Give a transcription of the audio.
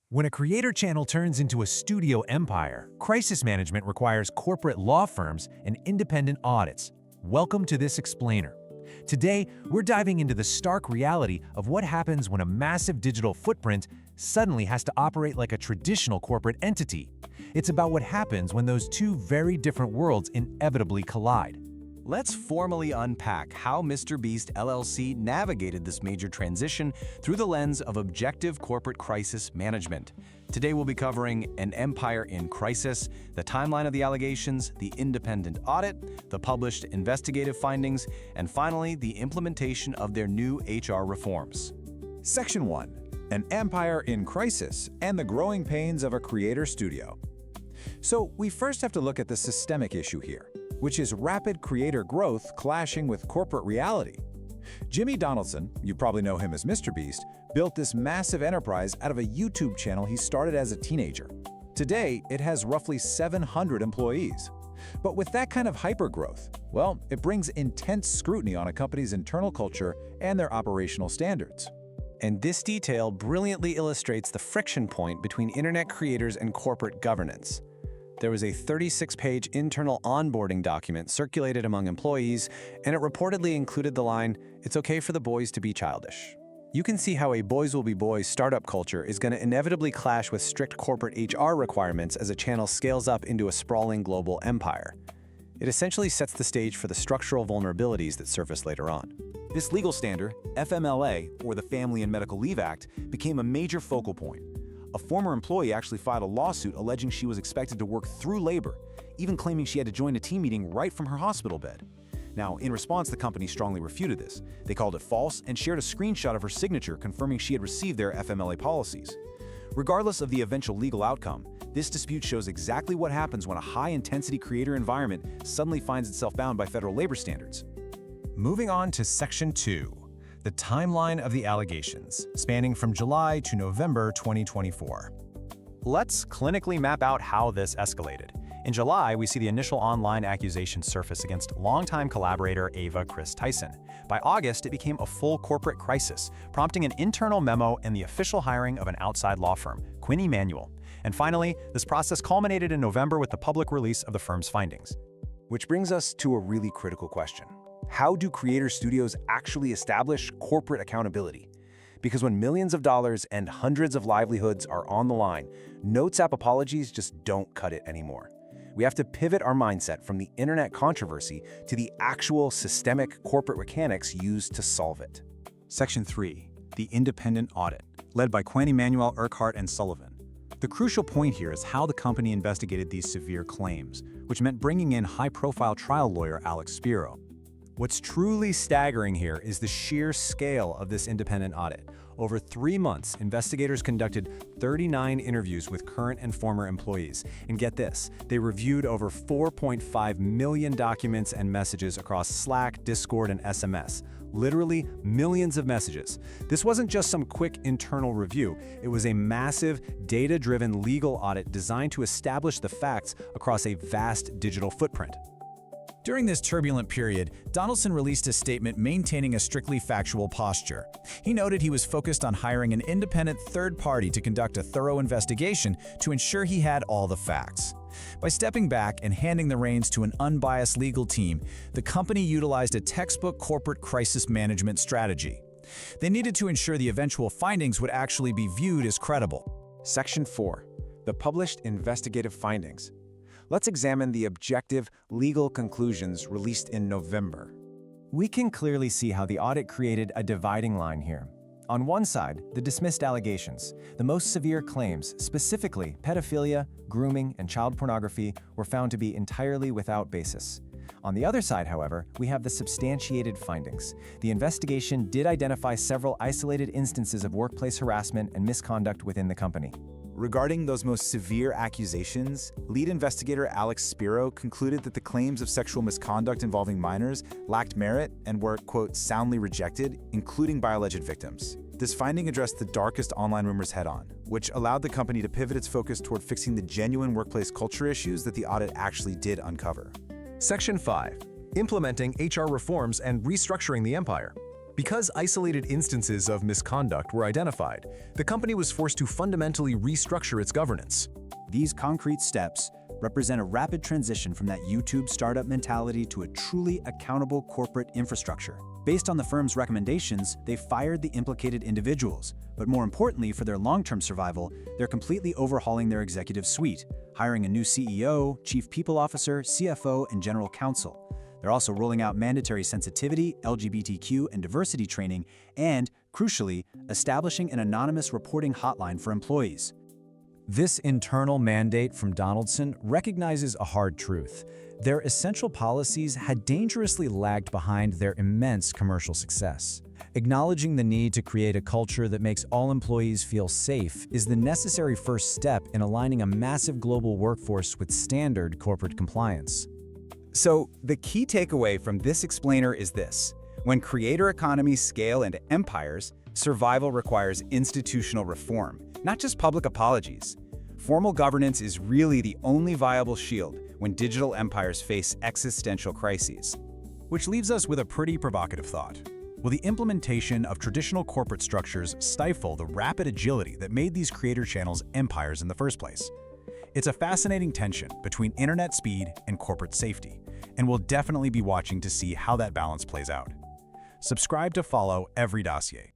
When a creator channel turns into a studio empire, crisis management requires corporate law firms and independent audits. Welcome to this explainer. Today, we're diving into the stark reality of what happens when a massive digital footprint suddenly has to operate like a traditional corporate entity. It's about what happens when those two very different worlds inevitably collide. Let's formally unpack how MrBeast LLC navigated this major transition through the lens of objective corporate crisis management. Today we'll be covering an empire in crisis, the timeline of the allegations, the independent audit, the published investigative findings, and finally, the implementation of their new HR reforms. Section 1. An empire in crisis and the growing pains of a creator studio. So we first have to look at the systemic issue here, which is rapid creator growth clashing with corporate reality. Jimmy Donaldson, you probably know him as MrBeast, built this massive enterprise out of a YouTube channel he started as a teenager. Today, it has roughly 700 employees. But with that kind of hypergrowth, well, it brings intense scrutiny on a company's internal culture and their operational standards. And this detail brilliantly illustrates the friction point between internet creators and corporate governance. There was a 36-page internal onboarding document circulated among employees, and it reportedly included the line, "It's okay for the boys to be childish." You can see how a boys will be boys startup culture is going to inevitably clash with strict corporate HR requirements as a channel scales up into a sprawling global empire. It essentially sets the stage for the structural vulnerabilities that surface later on. This legal standard, FMLA, or the Family and Medical Leave Act, became a major focal point. A former employee actually filed a lawsuit alleging she was expected to work through labor, even claiming she had to join a team meeting right from her hospital bed. Now, in response, the company strongly refuted this. They called it false and shared a screenshot of her signature confirming she had received their FMLA policies. Regardless of the eventual legal outcome, this dispute shows exactly what happens when a high-intensity creator environment suddenly finds itself bound by federal labor standards. Moving on to Section 2. The timeline of the allegations, spanning from July to November 2024. Let's clinically map out how this escalated. In July, we see the initial online accusation surface against longtime collaborator Ava Kris Tyson. By August, it became a full corporate crisis, prompting an internal memo and the official hiring of an outside law firm, Quinn Emanuel. And finally, this process culminated in November with the public release of the firm's findings. Which brings us to a really critical question. How do creator studios actually establish corporate accountability? Because when millions of dollars and hundreds of livelihoods are on the line, Notes app apologies just don't cut it anymore. We have to pivot our mindset from the internet controversy to the actual systemic corporate mechanics used to solve it. Section 3. The independent audit, led by Quinn Emanuel, Urquhart, and Sullivan. The crucial point here is how the company investigated these severe claims, which meant bringing in high-profile trial lawyer Alex Spiro. What's truly staggering here is the sheer scale of this independent audit. Over 3 months, investigators conducted 39 interviews with current and former employees. And get this, they reviewed over 4.5 million documents and messages across Slack, Discord, and SMS. Literally millions of messages. This wasn't just some quick internal review. It was a massive, data-driven legal audit designed to establish the facts across a vast digital footprint. During this turbulent period, Donaldson released a statement maintaining a strictly factual posture. He noted he was focused on hiring an independent third party to conduct a thorough investigation to ensure he had all the facts. By stepping back and handing the reins to an unbiased legal team, the company utilized a textbook corporate crisis management strategy. They needed to ensure the eventual findings would actually be viewed as credible. Section 4. The published investigative findings. Let's examine the objective legal conclusions released in November. We can clearly see how the audit created a dividing line here. On one side, the dismissed allegations, the most severe claims, specifically pedophilia, grooming, and child pornography, were found to be entirely without basis. On the other side, however, we have the substantiated findings. The investigation did identify several isolated instances of workplace harassment and misconduct within the company. Regarding those most severe accusations, lead investigator Alex Spiro concluded that the claims of sexual misconduct involving minors lacked merit and were, quote, soundly rejected, including by alleged victims. This finding addressed the darkest online rumors head-on, which allowed the company to pivot its focus toward fixing the genuine workplace culture issues that the audit actually did uncover. Section 5. Implementing HR reforms and restructuring the empire. Because isolated instances of misconduct were identified, the company was forced to fundamentally restructure its governance. These concrete steps represent a rapid transition from that YouTube startup mentality to a truly accountable corporate infrastructure. Based on the firm's recommendations, they fired the implicated individuals, but more importantly for their long-term survival, they're completely overhauling their executive suite, hiring a new CEO, chief people officer, CFO, and general counsel. They're also rolling out mandatory sensitivity, LGBTQ, and diversity training, and, crucially, establishing an anonymous reporting hotline for employees. This internal mandate from Donaldson recognizes a hard truth. Their essential policies had dangerously lagged behind their immense commercial success. Acknowledging the need to create a culture that makes all employees feel safe is the necessary first step in aligning a massive global workforce with standard corporate compliance. So, the key takeaway from this explainer is this. When creator economies scale into empires, survival requires institutional reform, not just public apologies. Formal governance is really the only viable shield when digital empires face existential crises. Which leaves us with a pretty provocative thought. Will the implementation of traditional corporate structures stifle the rapid agility that made these creator channels empires in the first place? It's a fascinating tension between internet speed and corporate safety, and we'll definitely be watching to see how that balance plays out. Subscribe to follow every dossier.